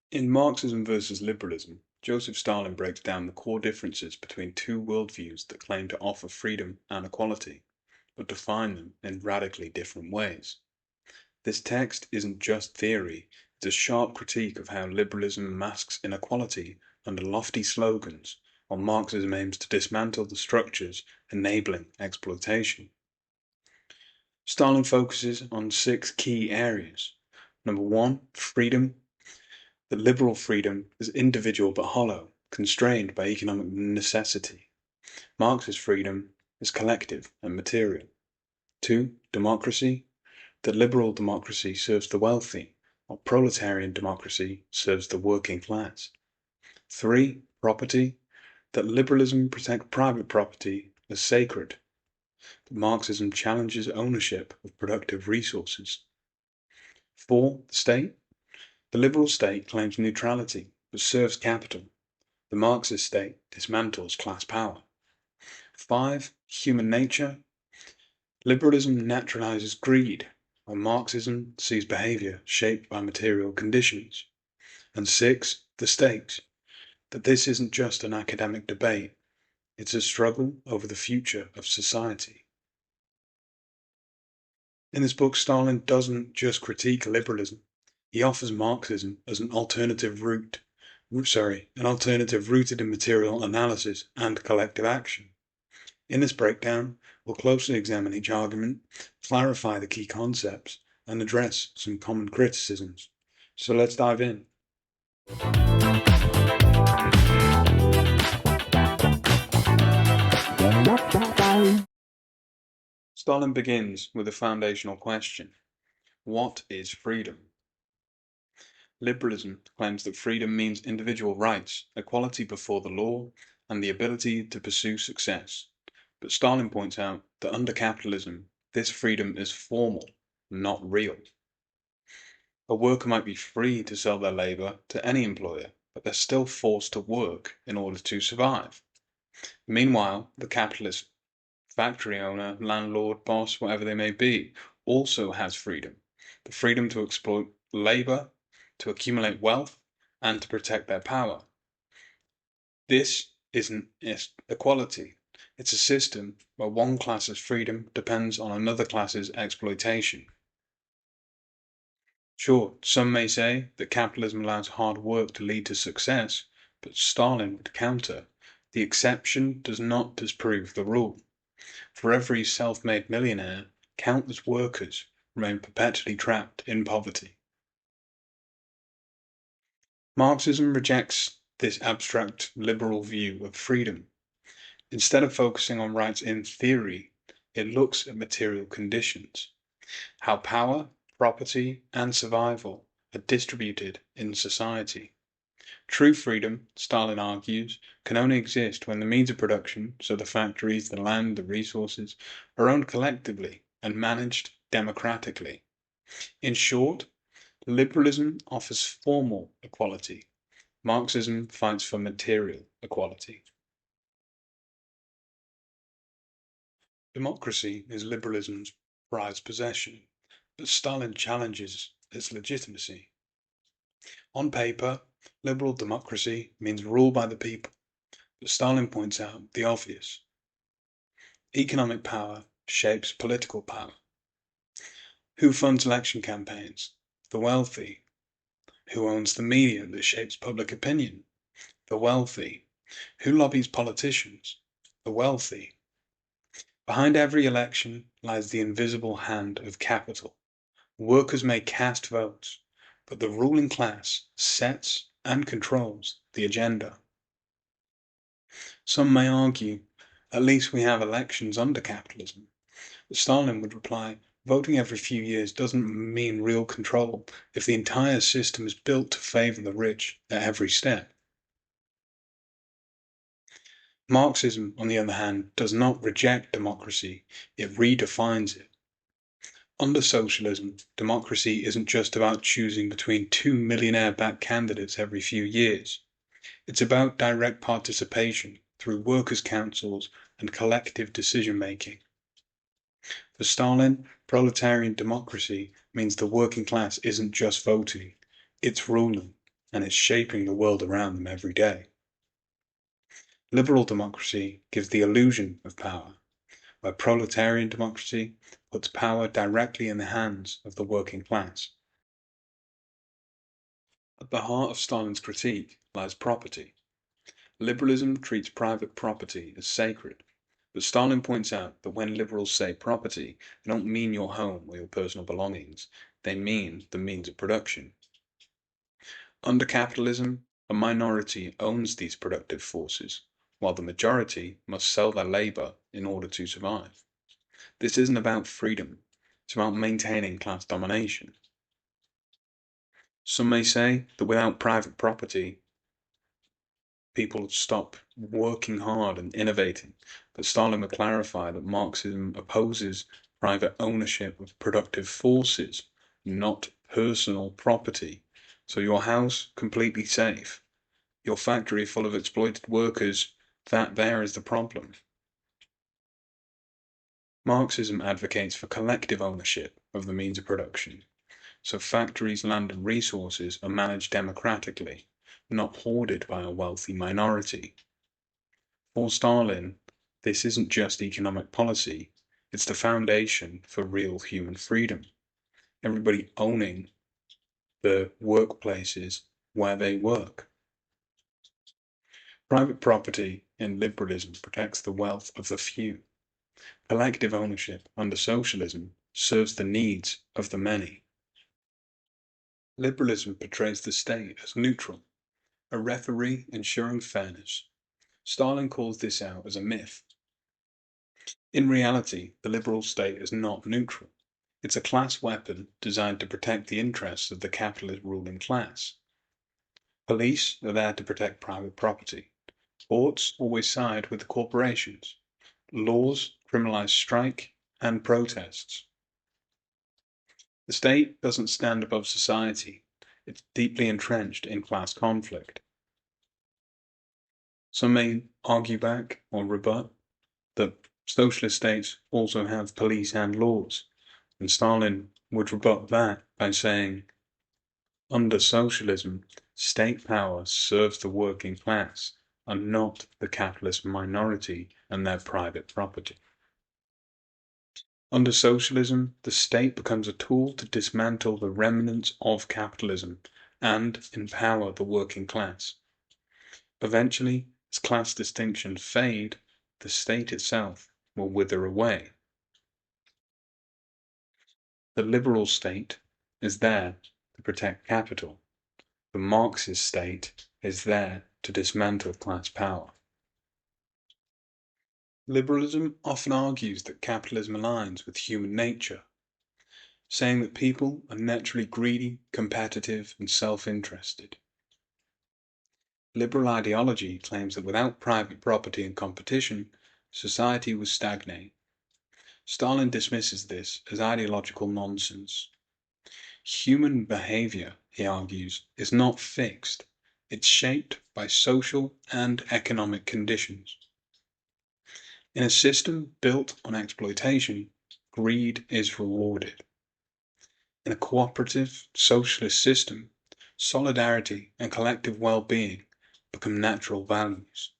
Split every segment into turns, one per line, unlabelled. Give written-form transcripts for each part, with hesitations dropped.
In Marxism versus Liberalism, Josef Stalin breaks down the core differences between two worldviews that claim to offer freedom and equality, but define them in radically different ways. This text isn't just theory, it's a sharp critique of how liberalism masks inequality under lofty slogans, while Marxism aims to dismantle the structures enabling exploitation. Stalin focuses on 6 key areas. Number 1, freedom. The liberal freedom is individual but hollow, constrained by economic necessity. Marxist freedom is collective and material. 2, democracy. The liberal democracy serves the wealthy, while proletarian democracy serves the working class. 3, property. That liberalism protects private property as sacred. That Marxism challenges ownership of productive resources. 4, the state. The liberal state claims neutrality, but serves capital. The Marxist state dismantles class power. 5, human nature. Liberalism naturalizes greed, while Marxism sees behavior shaped by material conditions. And 6, the stakes. That this isn't just an academic debate, it's a struggle over the future of society. In this book, Stalin doesn't just critique liberalism, he offers Marxism as an alternative rooted in material analysis and collective action. In this breakdown, we'll closely examine each argument, clarify the key concepts, and address some common criticisms. So let's dive in. Stalin begins with a foundational question. What is freedom? Liberalism claims that freedom means individual rights, equality before the law, and the ability to pursue success. But Stalin points out that under capitalism, this freedom is formal, not real. A worker might be free to sell their labor to any employer, but they're still forced to work in order to survive. Meanwhile, the capitalist factory owner, landlord, boss, whatever they may be, also has freedom. The freedom to exploit labor, to accumulate wealth, and to protect their power. This isn't equality. It's a system where one class's freedom depends on another class's exploitation. Sure, some may say that capitalism allows hard work to lead to success, but Stalin would counter, the exception does not disprove the rule. For every self-made millionaire, countless workers remain perpetually trapped in poverty. Marxism rejects this abstract liberal view of freedom. Instead of focusing on rights in theory, it looks at material conditions, how power, property, and survival are distributed in society. True freedom, Stalin argues, can only exist when the means of production, so the factories, the land, the resources, are owned collectively and managed democratically. In short, liberalism offers formal equality. Marxism fights for material equality. Democracy is liberalism's prized possession, but Stalin challenges its legitimacy. On paper, liberal democracy means rule by the people, but Stalin points out the obvious. Economic power shapes political power. Who funds election campaigns? The wealthy. Who owns the media that shapes public opinion? The wealthy. Who lobbies politicians? The wealthy. Behind every election lies the invisible hand of capital. Workers may cast votes, but the ruling class sets and controls the agenda. Some may argue, at least we have elections under capitalism. But Stalin would reply, voting every few years doesn't mean real control if the entire system is built to favor the rich at every step. Marxism, on the other hand, does not reject democracy, it redefines it. Under socialism, democracy isn't just about choosing between 2 millionaire-backed candidates every few years. It's about direct participation through workers' councils and collective decision-making. For Stalin, proletarian democracy means the working class isn't just voting, it's ruling. and it's shaping the world around them every day. Liberal democracy gives the illusion of power, where proletarian democracy puts power directly in the hands of the working class. At the heart of Stalin's critique lies property. Liberalism treats private property as sacred, but Stalin points out that when liberals say property, they don't mean your home or your personal belongings, they mean the means of production. Under capitalism, a minority owns these productive forces, while the majority must sell their labor in order to survive. This isn't about freedom, it's about maintaining class domination. Some may say that without private property, people would stop working hard and innovating, but Stalin would clarify that Marxism opposes private ownership of productive forces, not personal property. So your house, completely safe. Your factory full of exploited workers, that there is the problem. Marxism advocates for collective ownership of the means of production. So factories, land and resources are managed democratically, not hoarded by a wealthy minority. For Stalin, this isn't just economic policy, it's the foundation for real human freedom. Everybody owning the workplaces where they work. Private property in liberalism protects the wealth of the few. Collective ownership under socialism serves the needs of the many. Liberalism portrays the state as neutral, a referee ensuring fairness. Stalin calls this out as a myth. In reality, the liberal state is not neutral. It's a class weapon designed to protect the interests of the capitalist ruling class. Police are there to protect private property. Courts always side with the corporations. Laws criminalize strike and protests. The state doesn't stand above society. It's deeply entrenched in class conflict. Some may argue back or rebut that socialist states also have police and laws, and Stalin would rebut that by saying, under socialism, state power serves the working class and not the capitalist minority and their private property. Under socialism, the state becomes a tool to dismantle the remnants of capitalism and empower the working class. Eventually, as class distinctions fade, the state itself will wither away. The liberal state is there to protect capital. The Marxist state is there to dismantle class power. Liberalism often argues that capitalism aligns with human nature, saying that people are naturally greedy, competitive, and self-interested. Liberal ideology claims that without private property and competition, society would stagnate. Stalin dismisses this as ideological nonsense. Human behavior, he argues, is not fixed. It's shaped by social and economic conditions. In a system built on exploitation, greed is rewarded. In a cooperative, socialist system, solidarity and collective well-being become natural values.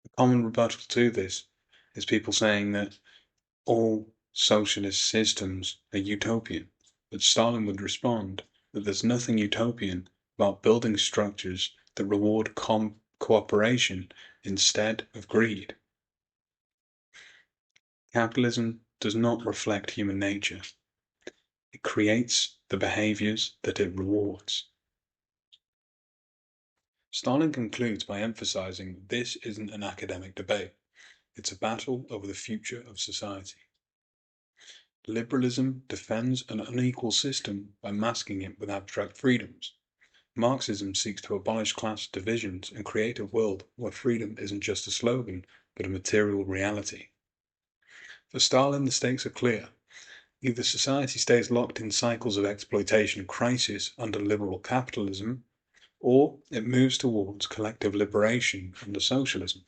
A common rebuttal to this is people saying that all socialist systems are utopian, but Stalin would respond that there's nothing utopian about building structures that reward cooperation instead of greed. Capitalism does not reflect human nature. It creates the behaviors that it rewards. Stalin concludes by emphasizing that this isn't an academic debate. It's a battle over the future of society. Liberalism defends an unequal system by masking it with abstract freedoms. Marxism seeks to abolish class divisions and create a world where freedom isn't just a slogan, but a material reality. For Stalin, the stakes are clear. Either society stays locked in cycles of exploitation and crisis under liberal capitalism, or it moves towards collective liberation under socialism.